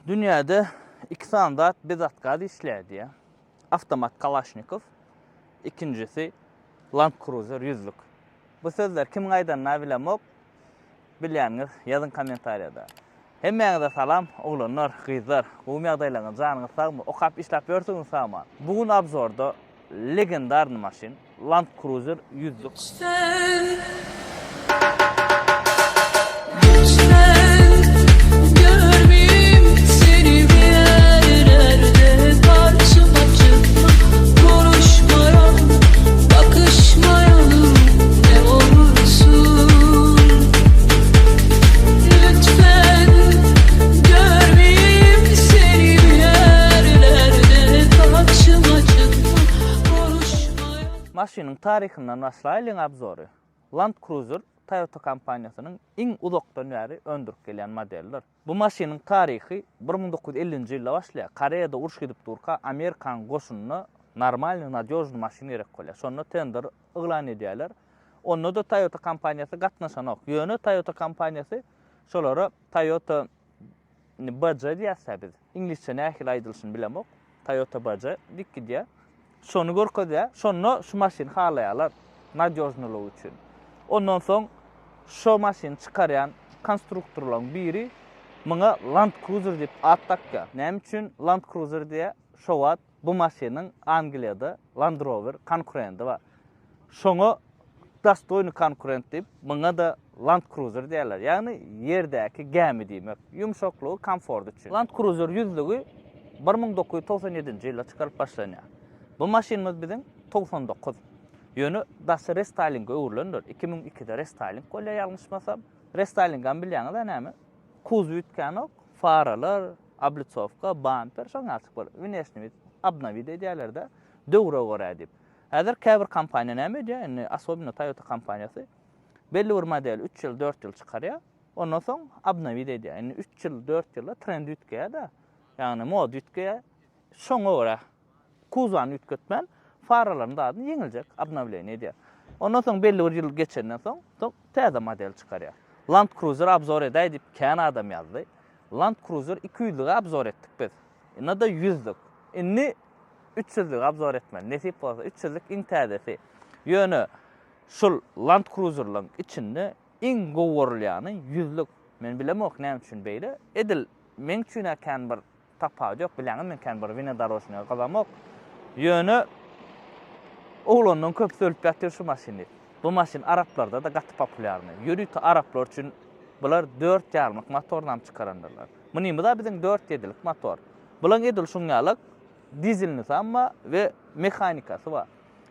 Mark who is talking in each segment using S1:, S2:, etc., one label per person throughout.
S1: Dünyada 2 standart bezatkada işlerdi ya. Avtomat Kalashnikov, ikincisi Land Cruiser 100'lük. Bu sözler kim aydanına bilemok, bilýäňiz yazın kommentariyada. Hemmeňize salam, oglanlar, gyzlar. Bu ýagdaýlaryň janyňyz sagmy, okap işläp ýörsiňiz sagmy. Bugun abzorda legendarny maşin Land Cruiser 100'lük. Maşynyň tarihinden başlaýan abzory. Land Cruiser Toyota kompaniýasynyň iň uzakdan bäri öndürip gelýän modeldir. Bu maşynyň tarihi 1950-nji ýylda başlaýar. Koreýada uruş gidip durka Amerikan goşunyna normal, nadёжный maşyn gerek bolýar. Şonu tender yglan edýärler. Onda da Toyota kompaniýasy gatnaşanok. Ýöne Toyota kompaniýasy şolary Toyota BJ diýärse biz. İnglisçe nähili aýdylşyny bilemok. Toyota BJ dikki şonu görkezýär. Şonu şu maşyn halaýarlar nadёжныlygy üçin. Ondan soň şu maşyn çykarýan konstruktorlaryň biri muňa Land Cruiser diýip at takýar. Näme üçin Land Cruiser diýe? Şo wagt bu maşynyň Angliýada Land Rover konkurenti bar. Şoňa dastoyny konkurent diýip muňa da Land Cruiser diýerler. Ýagny ýerdäki gämi diýmek. Ýumşaklygy, komfort üçin. Land Cruiser 100'lügi 1997-nji ýylda çykaryp başlanýar. Bu maşynymyz biziň 99. Ýöne dasy restylinge öwürlendir. 2002-de restyling bolýar ýalňyşmasam. Restylingan bilýäňiz näme? Kuzu ütkänok, faralar, облицовка, bumper, şoň açyk bol. Внешний вид, обновить edýärler-de döwre görä diýip. Häzir käbir kompaniýa näme edýär? Indi особенно Toyota kompaniýasy belli bir model 3 ýyl, 4 ýyl çykarýar. Ondan soň обновить edýär. Indi 3 ýyl, 4 ýylda trend ütkeýär-de. Ýagny mod ütkeýär. Şoňa görä kuzany ütgetmän faralaryň dadyny ýeňiljek, обновление edýär. Ondan soň belli bir ýyl geçenden soň täze model çykarýar. Land Cruiser abzor edäý diýip kän adam ýazdy. Land Cruiser 200'lügi abzor etdik biz. Ina da 100'lük. Inni 300'lügi abzor etmeli. Nesip bolsa 300'lük iň täzesi. Ýöne şol Land Cruiser'laryň içinde iň gowurulýany 100'lük. Men bilemok näme üçin beýle. Edil men üçin kän bir tapagy ýok. Bilýäňiz men kän bir winedorожny gazamok. Ýöne oglanyň köp söýüp ýatyr şu maşyny. Bu maşyn Araplarda da gaty populiarny. Ýörüýte Araplar üçin bular 4 ýarmyk motordan çykarandylar. Munymy da biziň 4 ýedilik motor. Bulan edil şuňalyk dizelni samma we mehanikasy bar.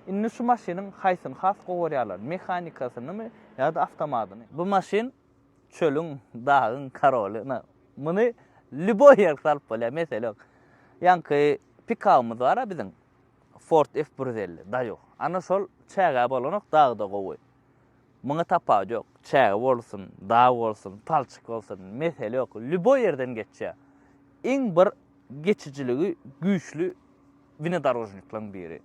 S1: Indi şu maşynyň haýsyny has gowurýarlar. Mehanikasyny ýa-da awtomatyny. Bu maşyn çölüň, dagyň karolyny. Muny liboy ýer salyp bolýar. Meselem, ýanky pikabymyz bar biziň Ford F150 da ýok. Ana şol çäge bolanok dagda gowy. Muňa tapagy ýok. Çäge bolsun, dağ bolsun, palçyk bolsun, mesele ýok. Liboy ýerden geçýär. Iň bir geçijiligi güýçlü winedorожниklaryň biri.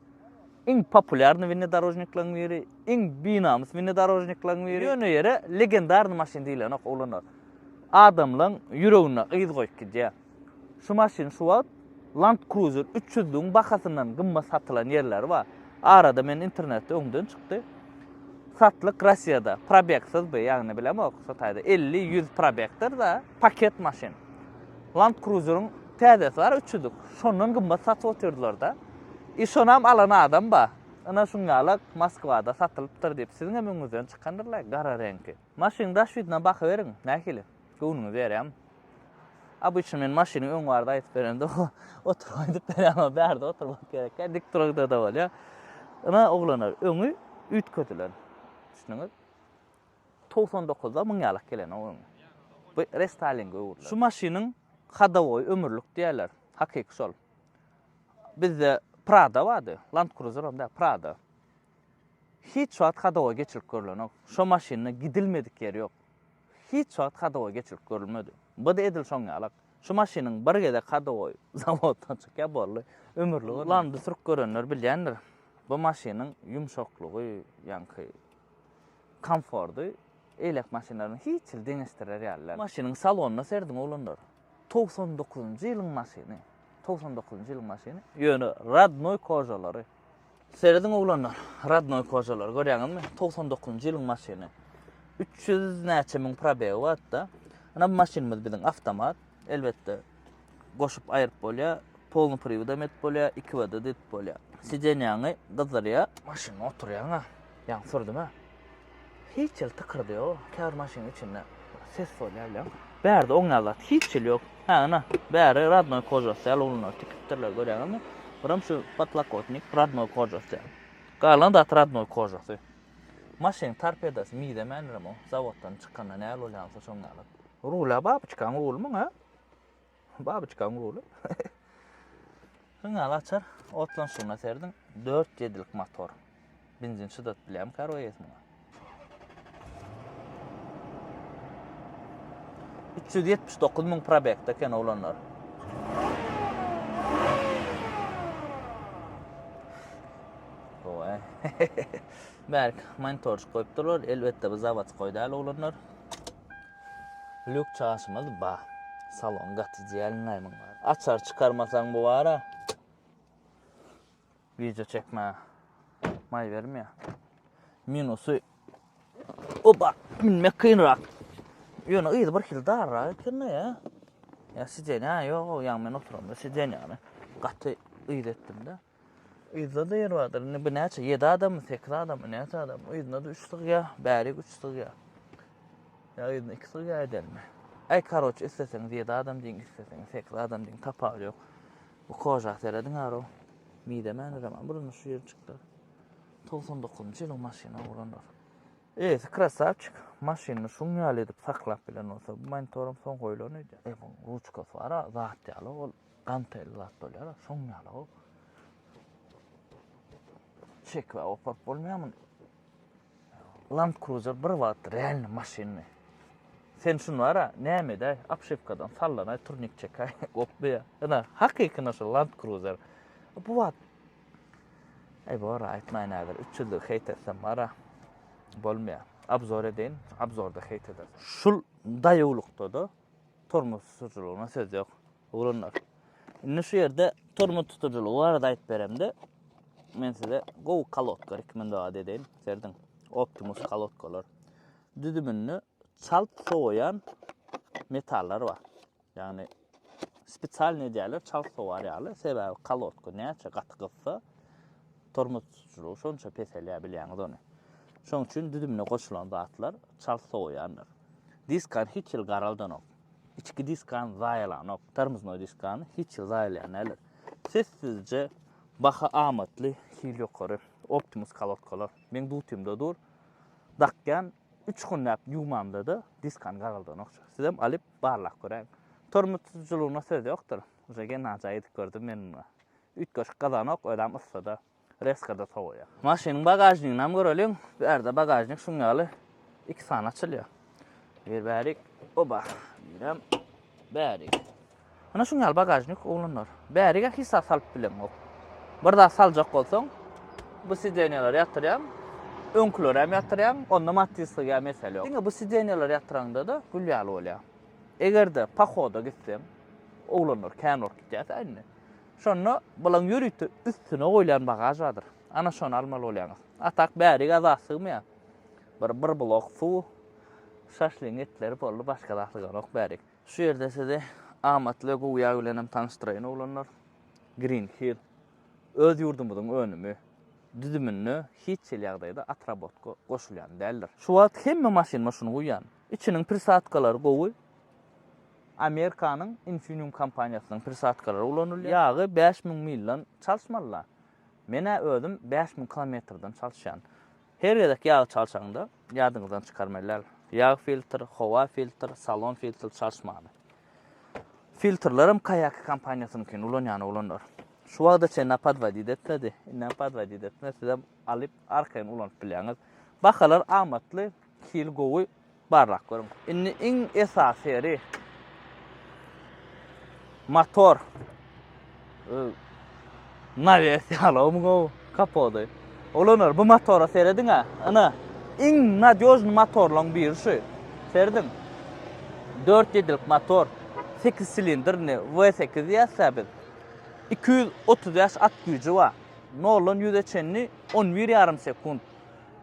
S1: Iň populiarny winedorожниklaryň biri, iň binamyz winedorожниklaryň biri. Ýöne ýere legendarny maşyn diýilen oglanlar. Adamlaryň ýüregine gyz goýup gidýär. Şu maşyn şu wagt Land Cruiser 300'lüň bahasyndan gymmat satylan ýerler bar. Arada men internetde öňden çykdy. Satlyk Rossiýada probegsiz bu, ýagny bilemok, satayda 50-100 probegdir da paket maşyn. Land Cruiser'ın täzesi bar 300'lük. Şondan gymmat satyp otyrdylar da. Şonam alan adam ba. Ana şuňalyk Moskwada satylypdyr diýip siziň öňüňizden çykandyrlar gara reňki. Maşyn daşwidna baky beriň, nähili? Göwnüňi berýär. Abyçy men maşyny öň barda aýdyp berende oturýdy berýär, bärde oturmak gerek. Dik duragda da bolýar. Ana oglanar öňü ütködiler. Düşünüňiz. 99'da muňalyk gelen o. Bu restyling öwürler. Şu maşynyň hadawoy ömürlük diýerler. Hakyky şol. Bizde Prada bardy. Land Cruiser onda Prada. Hiç wagt hadawoy geçirip görülenok. Şu maşyny gidilmedik ýeri ýok. Hiç wagt hadawoy geçirip görülmedi. Bu da edil şoňalyk. Şu maşynyň bir gede hadawoy zawoddan çykýar bolly. Ömürlügi landy sürüp görenler bilýändir. Bu maşynyň ýumşaklygy, ýanky komforty elek maşynlaryň hiç il deňestirär ýalylar. Maşynyň salonyna serdiň oglanlar. 99-njy ýylyň maşyny. 99-njy ýylyň maşyny. Ýöne Radnoy kojalary. Serediň oglanlar, Radnoy kojalary görýäňizmi? 99-njy ýylyň maşyny. 300 näçe min probegi batda. Ana bu maşynymyz biziň avtomat, elbetde goşup aýryp bolýar, polny приводом et bolýar, 2 vada det bolýar. Sidenýaňy gyzarýar, maşyna oturýaň ha. Ýa sürdüm. Hiç el tıkırdı yo. Kâr maşynyň içinde ses bolýar. Bärde oňalat hiç el ýok. Ha ana, bäri Radnoy kojasy ulunar tikipdirler görýäňizmi? Biram şu patlakotnik Radnoy kojasy. Galan da Radnoy kojasy. Maşynyň torpedasy mide menirem o. Zawoddan çykandan näle bolýansa şoňalat. Rula babyçkan rulmy ha? Babyçkan rulu. Şoňalat açar, otlan şuna serdim. 4 jedillik motor. Benzin şydat bilýän karwaýasmy. 379 min probekde ken olanlar. Oy. Berk, montor koyupdylar, elbetde bu zawat koýdaly olanlar. Lük çaşmaly ba. Salon gatyjy ýalynaýmyň bar. Açar çıkarmasaň bu bara. Video çekme. May verme. Minusu. Oba, minme kynrak. Ýöne ýydy bir kil darra etdirne ya. Ya sidenä ýok, ýa men oturamda sidenäni. Gaty ýydy etdim-de. Ýyda da yer bardyr. Ne bu näçe 7 adam, 8 adam, näçe adam. Ýydyna da 3 ýa, bäri 3 ýa. Ya ýydyna 2 ýa edelme. Ay karoç isteseňiz 7 adam diň, isteseňiz 8 adam diň tapar ýok. Bu koja serediň aro. Mide menirem, burun şu ýer çykdy. 99-njy ýylyň maşyna ulanlar. Krasavçyk. Maşyny şuň ýaly edip saklap bilen olsa, bu monitorum soň goýulan idi. Bu ruchkasy bara, zat ýaly ol, gantel zat bolýar, şoň ýaly o. Çek we opap bolmaýarmy? Land Cruiser bir wagt realny maşyny. Sen şunu ara, näme-de apşepkadan sallanay, turnik çekay, opbya. Ana hakykyna şu Land Cruiser. Bu wagt bu ara aýtmaýan näder, 3 ýyldyk heýt etsem ara bolmaýar. Abzor edin, abzorda heýt eder. Şul daýuglukda da tormuz tutuculugyna söz ýok. Ulanlar. Indi şu ýerde tormuz tutuculugy barada aýtyp beremde. Men size go kalotka rekomendad edeyim. Serdiň Optimus kalotkalar. Düdümünü çalt soğuyan metallar var. Yani spesial ne diýerler, çalt soğar ýaly. Sebäbi kalotka näçe gaty gyssa tormuz tutuculugy şonça peselýär bilýäňiz onu. Şoň üçin düdümüne goşulan zatlar çalt soğuyanlar. Diskan hiç ýyl garaldanok. İçki diskan zaýalanok. Tormuznoy diskan hiç ýyl zaýalanalar. Sessizce baha amatly hil ýokary Optimus kalotkalar. Men bu tümde dur. Dakkan 3 günnäp ýumamda da diskan garaldanok. Sizem alyp barlak görän. Tormuz tutuculugyna söz ýokdur. Ujege najaýyt gördüm men. 3 göş gazanok ödem ıssada. Reskada soğuya. Maşynyň bagajnyny nam görelim. Berde bagajnyk şuň ýaly 2 sana açylýar. Bir bärik, oba, birem, bärik. Ana şuň ýaly bagajnyk oglanlar. Bärige hissa salyp bilen ok. Bir da saljak bolsaň, bu sidenýalar ýatyrýan, öňküler hem ýatyrýan, onda matyslyga mesele ýok. Bu sidenýalar ýatyranda da gül ýaly bolýar. Egerde pahoda gitsem, oglanlar känor gitýär äni. Şonu bulan ýürüýti üstüne goýulan bagaj bardyr. Ana şonu almaly bolýaňyz. Atak bäri gaza sygmaýar. Bir blok su, şaşlyň etleri boldy, başga dahlyganok bärik. Şu ýerde size amatly goýa bilenem tanışdyraýyn oglanlar. Green Hill. Öz ýurdumyzyň önümi, düdümünü hiç ýyl ýagdaýda atrabotka goşulýan däldir. Şu wagt hemme maşyna şunu goýan. İçiniň prisatkalary gowy. Amerikanyň Infinium kompaniýasynyň prisatkalary ulanylýar. Ýagy 5000 milden çalşmalylar. Mene özüm 5000 kilometrden çalşan. Her ýerde ýag çalşaňda ýadyňyzdan çykarmaýlar. Ýag filtr, howa filtr, salon filtr çalşmaly. Filtrlerim Kayak kompaniýasynyň ulanýany ulanlar. Şu wagtda sen napadvadi detdi. Napadvadi detdi. Sizem alyp arkaýyn ulanyp bilýäňiz. Bakalar amatly kil gowy barlak görüm. Indi iň esasy motor. Navigasyalym go kapody. Olanlar bu motora serediň ha. Ana iň nadýoz motorlaryň birisi. Serdim. 4 ýedillik motor. 8 silindirni V8 ýa-da 230 yaş at gücü var. Nolun yüze çenni 11,5 sekund.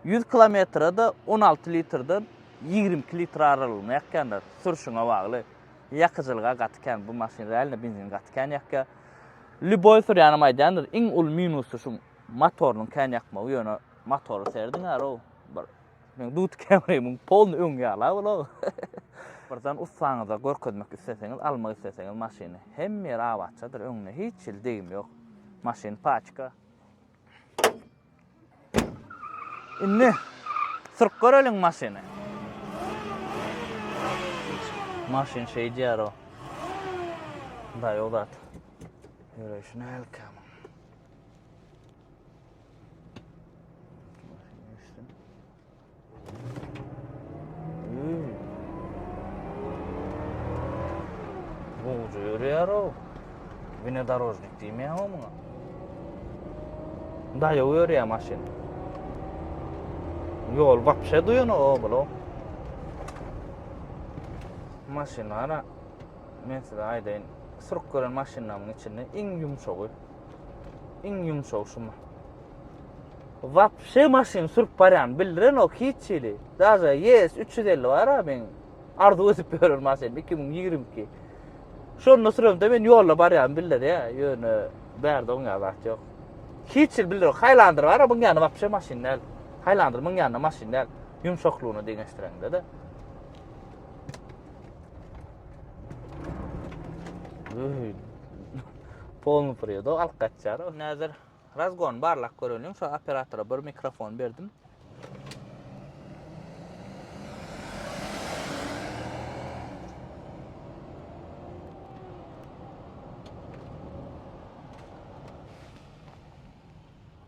S1: 100 kilometrede 16 litrden 22 litre aralığına yakkanlar. Sürüşüne bağlı. Yakıcılığa katken bu maşin realine benzin katken yakka. Lüboy süryanı maydandır. İn ul minusu şu motorun kan yakma. O yöne motoru serdin har o. Men dut kamerayı mun polnu öň ýala bolo. Birden ussaňyza görkezmek isteseňiz, almak isteseňiz maşyny hem ýer awatçadyr, öňüne hiç il degim ýok. Maşyn paçka. Inni sürk görelim maşyny. Maşyn şey diýär o. Da ýoldat. Ýöreşine elkam. Bu ýörýär o. Внедорожник diýmeýär o muňa. Da ýörýär maşyn. Yol wapşe duýan o bolo. Maşyn ara men size aýdaýyn. Sürk gören maşynlaryň içinde iň ýumşagy. Iň ýumşagy şumy. Wapşe maşyn sürk barýan bildiren o hiç ili. Daza yes 350 var ha men. Ardu ösüp görür maşyn 2022. Şonu sürümde men ýolda barýan bildir ya. Ýöne bärde oňa zat ýok. Hiç il bildir. Highlander var ha buň ýany wapşe maşyn näl. Highlander buň ýany maşyn näl. Ýumşaklygyny deňeşdirende de. Polnu periodo alqatçar. Näzir razgon barlak görelýär. Şu operatora bir mikrofon berdim.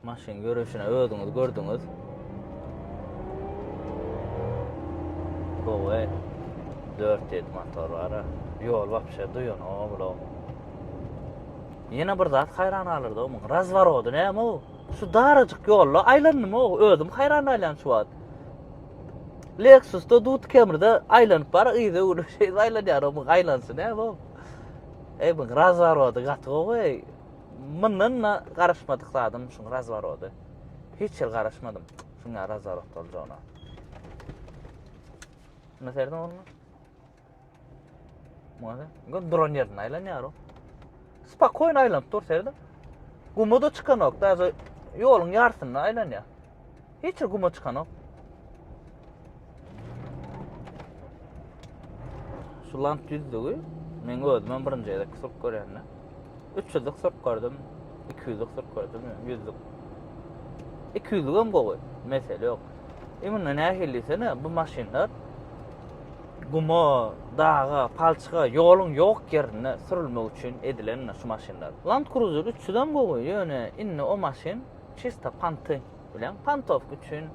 S1: Maşyn görüşüne ödüňiz gördüňiz. Gowe 4 motor var. Ýol wapşe duýan o bolo. Ýene bir zat hayran alyrdy o. Razvarody näme o? Şu darajyk ýolla aýlanymy o? Özüm hayran alýan şu wagt. Lexus'da dut kemirde aýlanyp bar, ýa-da ulu şey aýlanýar o, aýlansyn näme o? Bu razvarody gaty gowy. Menden garaşmadyk zadym şu razvarody. Hiç ýyl garaşmadym. Şuňa razvarody boljagyna. Näserde onu? Mada? Gon dron ýerine aýlanýar o. Spakoýn aýlanyp dur serde. Gumuda çykan ok, daza ýoluň ýarsyna aýlanýar. Hiç guma çykan ok. Şu lamp düzdügi, men özüm birinji ýerde sürk görýänler. 300'lük sürk gördüm, 200'lük sürk gördüm, 100'lük. 200'lük hem gowy, mesele ýok. Emine nähillesene bu maşynlar gumo, dağa, palçyga, ýoluň ýok ýerine sürülmek üçin edilen şu maşynlar. Land Cruiser 300 hem gowy, ýöne inni o maşyn çista panty bilen pantow üçin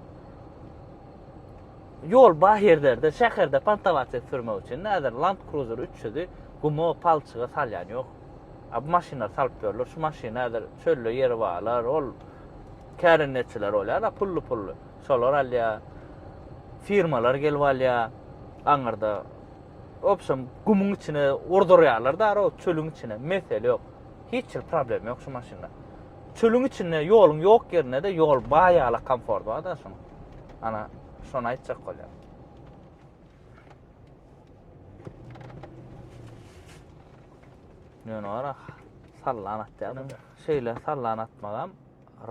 S1: ýol baý ýerlerde, şäherde pantawaty sürmek üçin näder Land Cruiser 300'ü gumo, palçyga salýan ýok. Bu maşynlar salyp berler, şu maşyn näder çölle ýeri barlar, ol kärennetçiler bolýar, pullu. Şolar alýar, firmalar gelip alýar, aňarda opsiyon gumuň içine ordurýarlar da, o çölüň içine, mesele ýok. Hiç problem ýok şu maşynlar. Çölüň içine ýoluň ýok ýerine de ýol baýala komfort bar da şoň. Ana şonu aýtjak bolýar. Ýöne ara sallanat diýdim. Şeýle sallanatmagam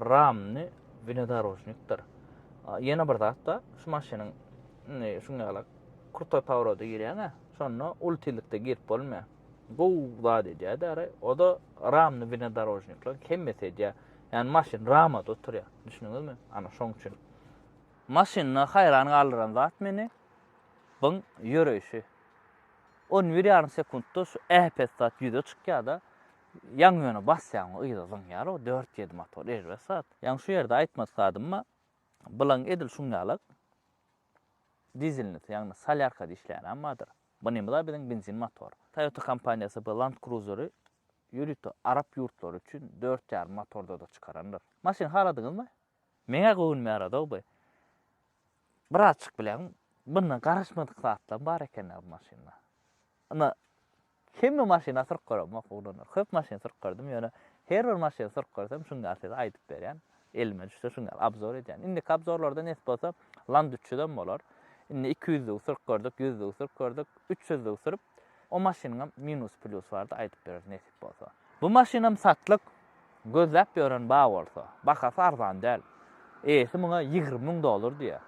S1: ramny внедорожникdir. Ýene bir zat da şu maşynyň şuňa kurtoy pavrody girýän, şonu ultilikde girip bolmaýar. Bu zat edýär, o da ramny внедорожникler kemmese edýär. Yani maşyn ramada oturýar. Düşünüňizmi? Ana şoň üçin. Maşyny hayran galyran zat meni buň ýöreşi. 11,5 sekundda şu EHP saat ýüze çykýar da ýan ýöne basýan ýyda zyňýar o 4-7 motor erbesat. Ýan şu ýerde aýtmasadymmy bilen edil şuňalyk dizelni ýani salyarka diýişler ammadyr. Bu näme da biziň benzin motor. Toyota kompaniýasy bu Land Cruiser'y ýürütdi Arap ýurtlary üçin 4,5 motorda da çykarandyr. Maşyn haradyňyzmy? Meňe göwnmäýär da bu. Bir açyk bilen bundan garaşmadyk zatlar bar eken bu maşynlar. Ana Hemme maşina sürüp görmek ulanır. Köp maşina sürüp gördüm. Ýöne her bir maşina sürüp görsem şuňa size aýdyp berýän. Elime düşse şuňa abzor edýän. Indi abzorlarda näse bolsa Land 3'den bolar. Indi 200'lik sürüp gördük, 100'lik sürüp gördük, 300'lik sürüp o maşinaň minus plus bardy aýdyp berer näse bolsa. Bu maşinam satlyk gözläp ýören ba bolsa, bahasy arzan däl. Eýsi muňa 20.000 dolar diýär.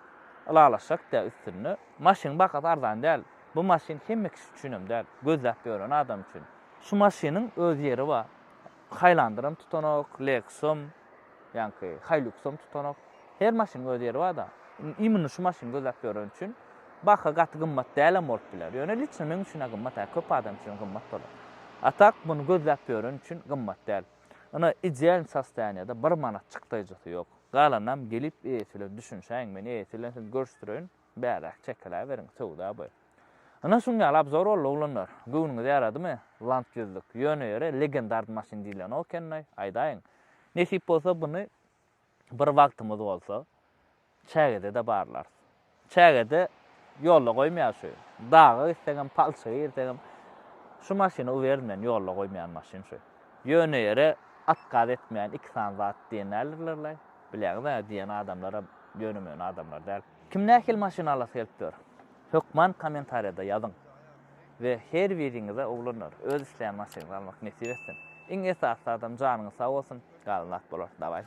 S1: Alalaşak da üstünü. Maşin bahasy arzan däl. Bu maşin hemme kişi üçinem däl. Gözläp ýören adam üçin. Şu maşynyň öz ýeri bar. Haýlandyrym tutanok, Lexus, ýa-ni Hilux'um tutanok. Her maşynyň öz ýeri bar da. Imini şu maşyny gözläp ýören üçin baha gaty gymmat däl bolup biler. Ýöne liçin men üçin gymmat, köp adam üçin gymmat bolar. Atak bunu gözläp ýören üçin gymmat däl. Ana ideal sastaniyada 1 manat çykdyjy ýok. Galanam gelip eýsile düşünşäň meni eýsile görüşdirýän bärak çekeler beriň söwda bu. Ana şuňa alap zor bolýar. Göwnüňiz ýaradymy? Land 100'lik ýöne ýere legendar maşyn diýilen o kenni aýdaýyn. Nesip bolsa bunu bir wagtymyz bolsa çägede de barlar. Çägede ýolda goýmaýar. Dagy istegem palçy istegem şu maşyny uwermen ýolda goýmaýan maşyn şu. Ýöne ýere atkaz etmeýän 2 sanat diýenlerler. Bileňiz diýen adamlara ýönemeýän adamlar däl. Kim nähil maşyna alasy gelipdir? Hökman kommentariýada ýazyň. Ve her biriňize uglanlar öz işleýän maşyny almak nesip etsin. Iň esasy adam janyňyz sag bolsun, galanat bolar. Daway.